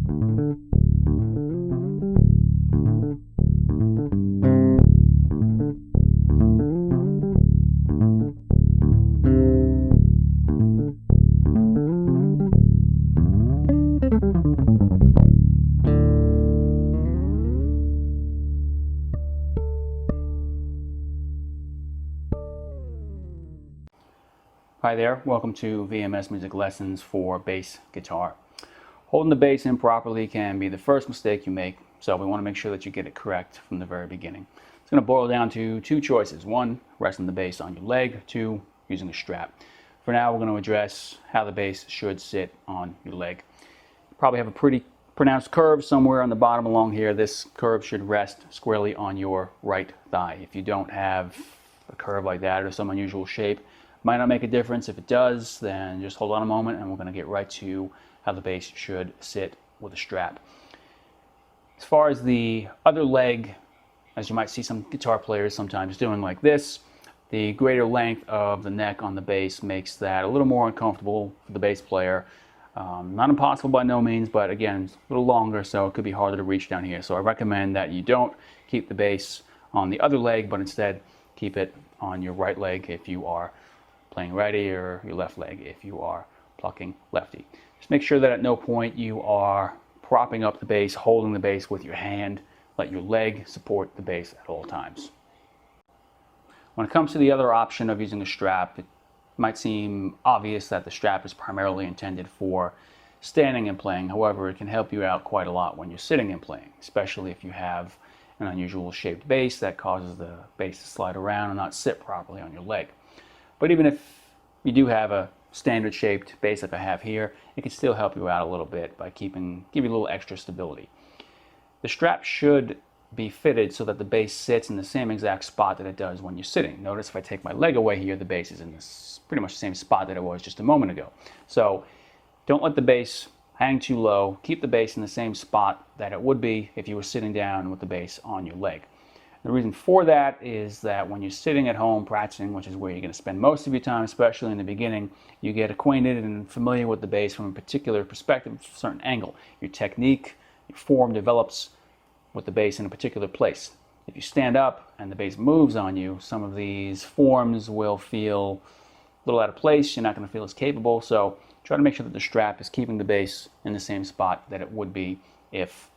Hi there, welcome to VMS Music Lessons for bass guitar. Holding the bass in properly can be the first mistake you make, so we want to make sure that you get it correct from the very beginning. It's going to boil down to two choices. One, resting the bass on your leg. Two, using a strap. For now, we're going to address how the bass should sit on your leg. You probably have a pretty pronounced curve somewhere on the bottom along here. This curve should rest squarely on your right thigh. If you don't have a curve like that or some unusual shape, might not make a difference. If it does, then just hold on a moment and we're going to get right to how the bass should sit with a strap. As far as the other leg, as you might see some guitar players sometimes doing like this, the greater length of the neck on the bass makes that a little more uncomfortable for the bass player. Not impossible by no means, but again, it's a little longer, so it could be harder to reach down here. So I recommend that you don't keep the bass on the other leg, but instead keep it on your right leg if you are playing righty, or your left leg if you are plucking lefty. Just make sure that at no point you are propping up the bass, holding the bass with your hand. Let your leg support the bass at all times. When it comes to the other option of using a strap, it might seem obvious that the strap is primarily intended for standing and playing. However, it can help you out quite a lot when you're sitting and playing, especially if you have an unusual shaped bass that causes the bass to slide around and not sit properly on your leg. But even if you do have a standard shaped bass like I have here, it can still help you out a little bit by give you a little extra stability. The strap should be fitted so that the bass sits in the same exact spot that it does when you're sitting. Notice if I take my leg away here, the bass is in this pretty much the same spot that it was just a moment ago. So don't let the bass hang too low. Keep the bass in the same spot that it would be if you were sitting down with the bass on your leg. The reason for that is that when you're sitting at home practicing, which is where you're going to spend most of your time, especially in the beginning, you get acquainted and familiar with the bass from a particular perspective, a certain angle. Your technique, your form develops with the bass in a particular place. If you stand up and the bass moves on you, some of these forms will feel a little out of place. You're not going to feel as capable, so try to make sure that the strap is keeping the bass in the same spot that it would be if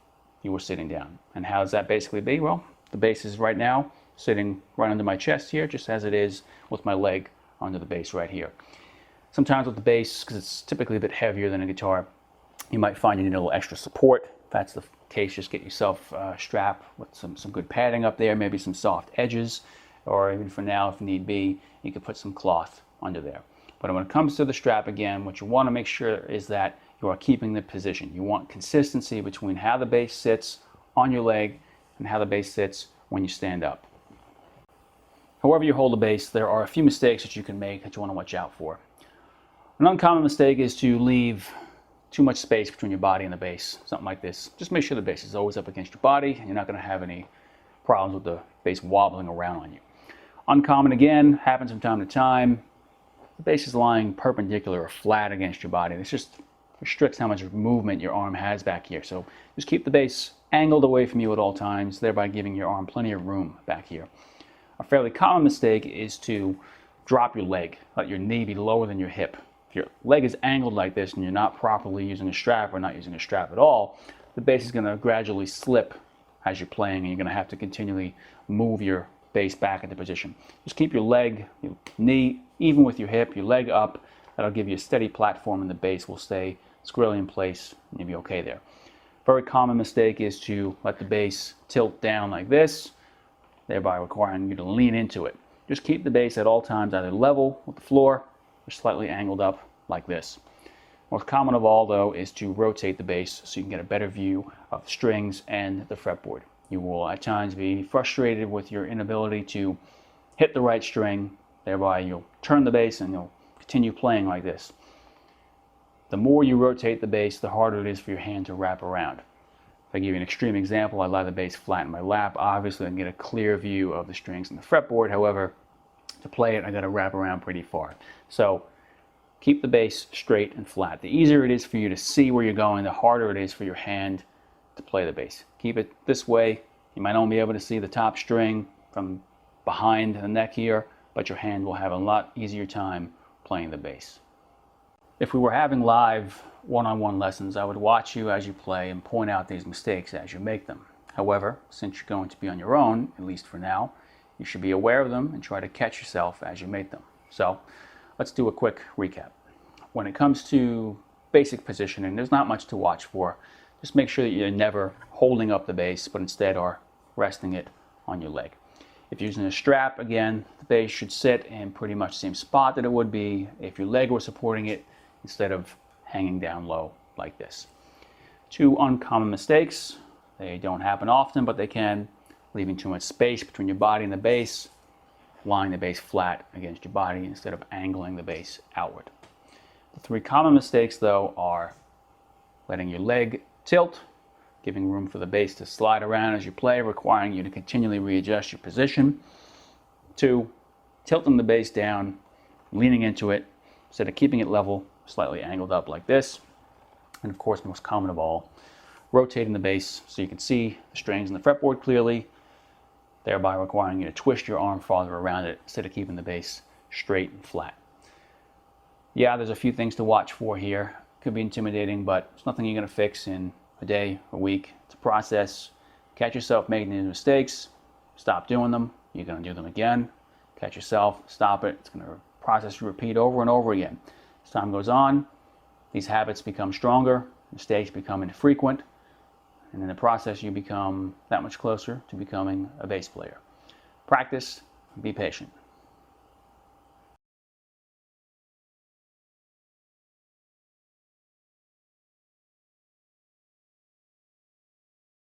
you were sitting down. And how does that basically be? Well, the bass is right now sitting right under my chest here, just as it is with my leg under the bass right here. Sometimes with the bass, because it's typically a bit heavier than a guitar, you might find you need a little extra support. If that's the case, just get yourself a strap with some good padding up there, maybe some soft edges, or even for now, if need be, you could put some cloth under there. But when it comes to the strap, again, what you want to make sure is that you are keeping the position. You want consistency between how the bass sits on your leg and how the bass sits when you stand up. However you hold the bass, there are a few mistakes that you can make that you want to watch out for. An uncommon mistake is to leave too much space between your body and the bass, something like this. Just make sure the bass is always up against your body and you're not going to have any problems with the bass wobbling around on you. Uncommon, again, happens from time to time. The bass is lying perpendicular or flat against your body. This just restricts how much movement your arm has back here. So just keep the bass angled away from you at all times, thereby giving your arm plenty of room back here. A fairly common mistake is to drop your leg, let your knee be lower than your hip. If your leg is angled like this and you're not properly using a strap or not using a strap at all, the bass is going to gradually slip as you're playing and you're going to have to continually move your bass back into position. Just keep your leg, your knee, even with your hip, your leg up. That'll give you a steady platform and the bass will stay squarely in place and you'll be okay there. Very common mistake is to let the bass tilt down like this, thereby requiring you to lean into it. Just keep the bass at all times either level with the floor or slightly angled up like this. Most common of all, though, is to rotate the bass so you can get a better view of the strings and the fretboard. You will at times be frustrated with your inability to hit the right string, thereby you'll turn the bass and you'll continue playing like this. The more you rotate the bass, the harder it is for your hand to wrap around. If I give you an extreme example, I lie the bass flat in my lap. Obviously, I can get a clear view of the strings and the fretboard. However, to play it, I got to wrap around pretty far. So keep the bass straight and flat. The easier it is for you to see where you're going, the harder it is for your hand to play the bass. Keep it this way. You might only be able to see the top string from behind the neck here, but your hand will have a lot easier time playing the bass. If we were having live one-on-one lessons, I would watch you as you play and point out these mistakes as you make them. However, since you're going to be on your own, at least for now, you should be aware of them and try to catch yourself as you make them. So let's do a quick recap. When it comes to basic positioning, there's not much to watch for. Just make sure that you're never holding up the bass, but instead are resting it on your leg. If you're using a strap, again, the bass should sit in pretty much the same spot that it would be if your leg were supporting it instead of hanging down low like this. Two uncommon mistakes. They don't happen often, but they can. Leaving too much space between your body and the bass, lying the bass flat against your body instead of angling the bass outward. The three common mistakes, though, are letting your leg tilt, giving room for the bass to slide around as you play, requiring you to continually readjust your position. Two, tilting the bass down, leaning into it, instead of keeping it level, slightly angled up like this. And of course, most common of all, rotating the bass so you can see the strings in the fretboard clearly, thereby requiring you to twist your arm farther around it instead of keeping the bass straight and flat. Yeah, there's a few things to watch for here. Could be intimidating, but it's nothing you're going to fix in a day, a week. It's a process. Catch yourself making these mistakes, stop doing them. You're going to do them again. Catch yourself, stop it. It's going to process you repeat over and over again. As time goes on, these habits become stronger, mistakes become infrequent, and in the process you become that much closer to becoming a bass player. Practice, be patient.